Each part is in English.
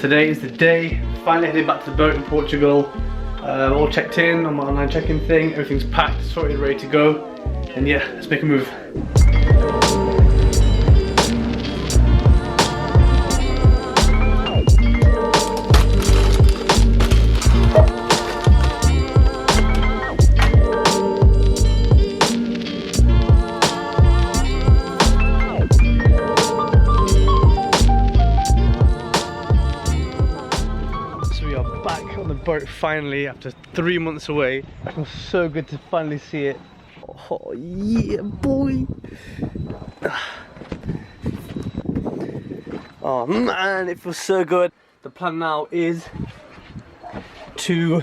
Today is the day, finally heading back to the boat in Portugal. All checked in on my online check-in thing, everything's packed, sorted, ready to go. And yeah, let's make a move. Boat finally after 3 months away. It feels so good to finally see it. Oh yeah, boy. Oh man, it feels so good. The plan now is to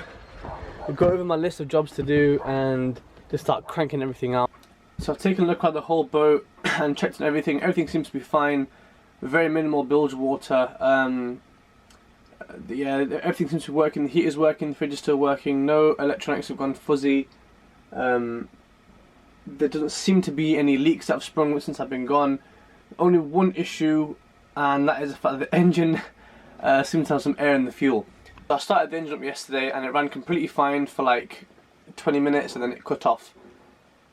go over my list of jobs to do and just start cranking everything out. So I've taken a look at the whole boat and checked on everything. Everything seems to be fine. Very minimal bilge water. Yeah, everything seems to be working. The heater's working, the fridge is still working, no electronics have gone fuzzy. There doesn't seem to be any leaks that have sprung since I've been gone. Only one issue, and that is the fact that the engine seems to have some air in the fuel. So I started the engine up yesterday and it ran completely fine for like 20 minutes and then it cut off.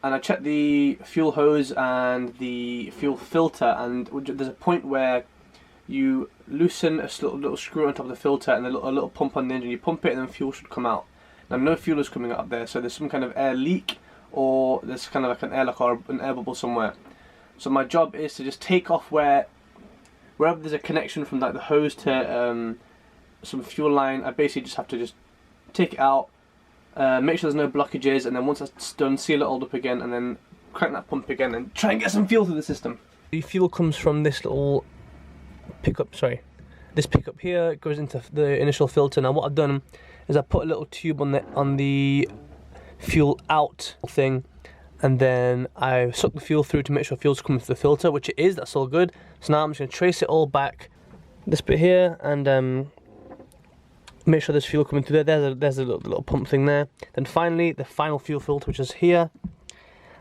And I checked the fuel hose and the fuel filter, and there's a point where you loosen a little screw on top of the filter and a little pump on the engine. You pump it and then fuel should come out. Now no fuel is coming out of there, so there's some kind of air leak, or there's kind of like an airlock or an air bubble somewhere. So my job is to just take off wherever there's a connection from like the hose to some fuel line. I basically just have to just take it out, make sure there's no blockages, and then once that's done, seal it all up again and then crank that pump again and try and get some fuel through the system. The fuel comes from this little pickup, this pickup here. It goes into the initial filter. Now what I've done is I put a little tube on the fuel out thing, and then I suck the fuel through to make sure fuel's coming through the filter, which it is. That's all good. So now I'm just going to trace it all back, this bit here, and make sure there's fuel coming through there. There's a little pump thing there. Then finally the final fuel filter, which is here,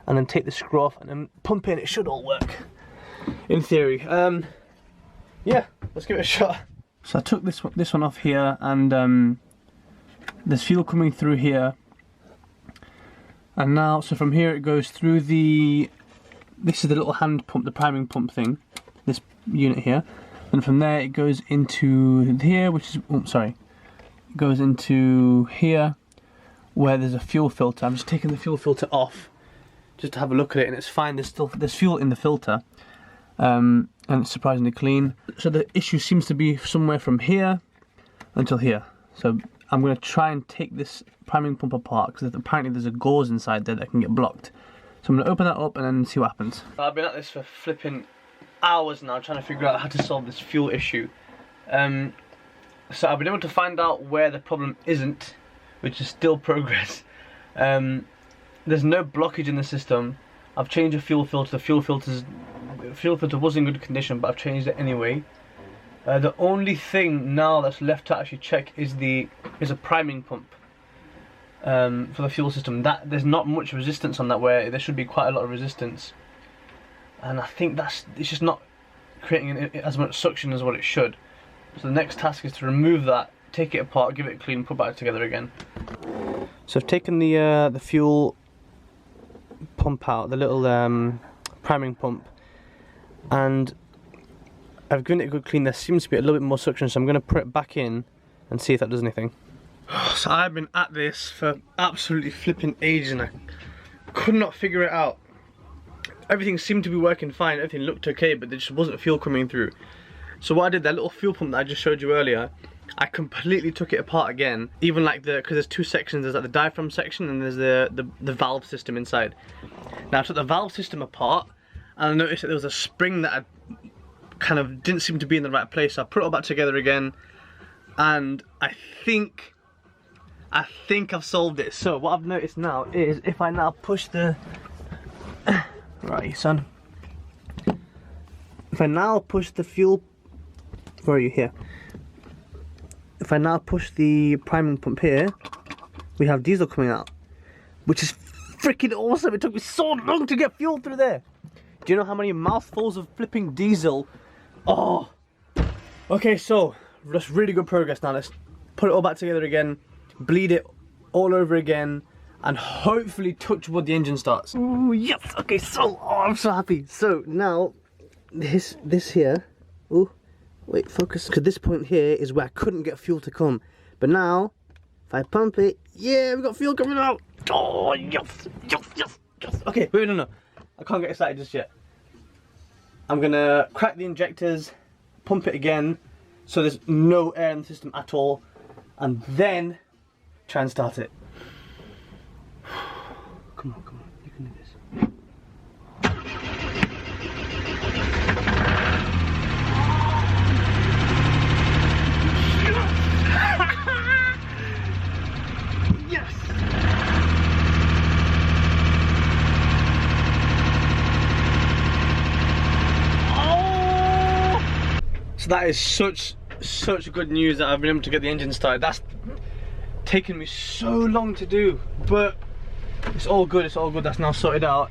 and then take the screw off and then pump in. It should all work in theory. Yeah, let's give it a shot. So I took this one off here, and there's fuel coming through here. And now, so from here it goes through this is the little hand pump, the priming pump thing, this unit here. And from there it goes into here, which is, it goes into here where there's a fuel filter. I'm just taking the fuel filter off just to have a look at it, and it's fine. There's fuel in the filter. And it's surprisingly clean. So the issue seems to be somewhere from here until here. So I'm going to try and take this priming pump apart, because apparently there's a gauze inside there that can get blocked. So I'm going to open that up and then see what happens. I've been at this for flipping hours now, trying to figure out how to solve this fuel issue. So I've been able to find out where the problem isn't, which is still progress. There's no blockage in the system. I've changed the fuel filter. The fuel filter was in good condition, but I've changed it anyway. The only thing now that's left to actually check is a priming pump for the fuel system. There's not much resistance on that, where there should be quite a lot of resistance, and I think it's just not creating as much suction as what it should. So the next task is to remove that, take it apart, give it a clean, put it back together again. So I've taken the fuel pump out, the little priming pump, and I've given it a good clean. There seems to be a little bit more suction, so I'm going to put it back in and see if that does anything. So I've been at this for absolutely flipping ages and I could not figure it out. Everything seemed to be working fine, everything looked okay, but there just wasn't fuel coming through. So what I did, that little fuel pump that I just showed you earlier, I completely took it apart again. Even like because there's two sections, there's like the diaphragm section and there's the valve system inside. Now I took the valve system apart and I noticed that there was a spring that kind of didn't seem to be in the right place. So I put it all back together again, and I think I've solved it. So what I've noticed now is if I now push the right, son. If I now push the fuel, where are you here? If I now push the priming pump here, we have diesel coming out, which is freaking awesome. It took me so long to get fuel through there. Do you know how many mouthfuls of flipping diesel? Oh, okay. So That's really good progress now. Let's put it all back together again, bleed it all over again, and hopefully touch wood the engine starts. Ooh, yes! Okay, so, oh, I'm so happy. So now, this here, oh, wait, focus, because this point here is where I couldn't get fuel to come. But now, if I pump it, yeah, we've got fuel coming out. Oh, yes, yes, yes, yes. Okay, wait, no, I can't get excited just yet. I'm gonna crack the injectors, pump it again, so there's no air in the system at all, and then try and start it. Come on, you can do this. Yes! Oh! So that is such good news that I've been able to get the engine started. That's taken me so long to do, but it's all good, that's now sorted out.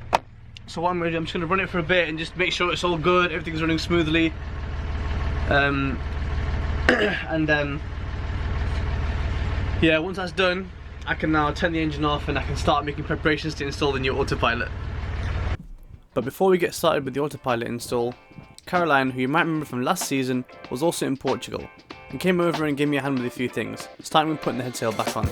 So what I'm going to do, I'm just going to run it for a bit and just make sure it's all good, everything's running smoothly. Yeah, once that's done, I can now turn the engine off and I can start making preparations to install the new autopilot. But before we get started with the autopilot install, Caroline, who you might remember from last season, was also in Portugal and came over and gave me a hand with a few things, starting with putting the headsail back on.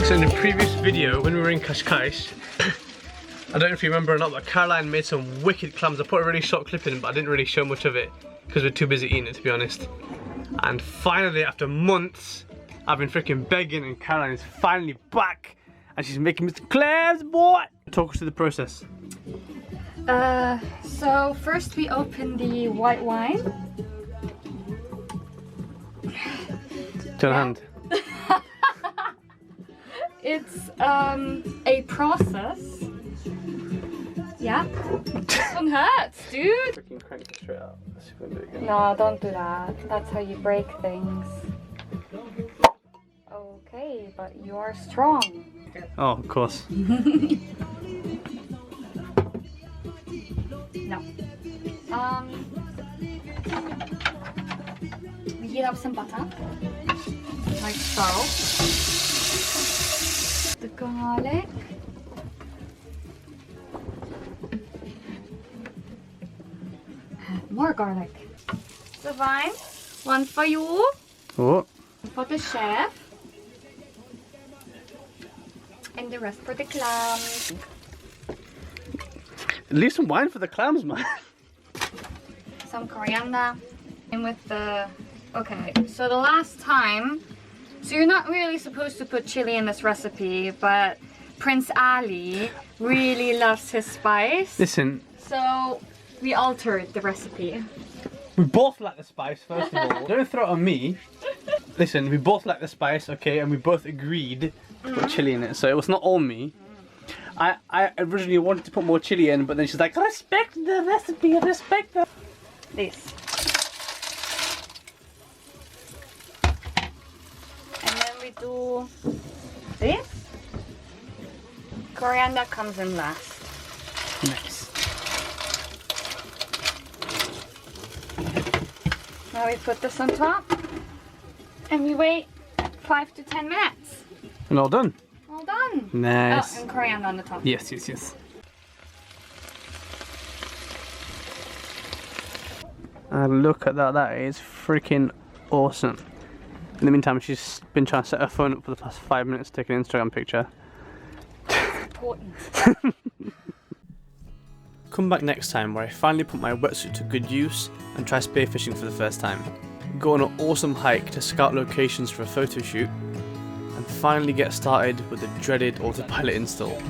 So in the previous video, when we were in Cascais, I don't know if you remember or not, but Caroline made some wicked clams. I put a really short clip in, but I didn't really show much of it because we're too busy eating it, to be honest. And finally, after months, I've been freaking begging, and Caroline is finally back, and she's making me some clams, boy! Talk us through the process. So first we open the white wine. Turn a hand. It's a process. Yeah. This one hurts, dude. Freaking crank it straight out. Let's see if we can do it again. No, don't do that. That's how you break things. Okay, but you are strong. Oh, of course. No. We heat up some butter. Like so. The garlic. More garlic. The vine. One for you. Oh. For the chef. And the rest for the clams. Leave some wine for the clams, man. Some coriander. And with the... Okay, so the last time... So you're not really supposed to put chili in this recipe, but Prince Ali really loves his spice. Listen. So we altered the recipe. We both like the spice, first of all. Don't throw it on me. Listen, we both like the spice, okay, and we both agreed to put chili in it, so it was not all me. I originally wanted to put more chili in, but then she's like, respect the recipe, respect the... This. And then we do this. Coriander comes in last. Nice. Now we put this on top. And we wait 5 to 10 minutes. And all done. All done. Nice. Oh, and coriander on the top. Yes, yes, yes. And look at that, that is freaking awesome. In the meantime, she's been trying to set her phone up for the past 5 minutes to take an Instagram picture. Important. Come back next time where I finally put my wetsuit to good use and try spearfishing for the first time. Go on an awesome hike to scout locations for a photo shoot, and finally get started with the dreaded autopilot install.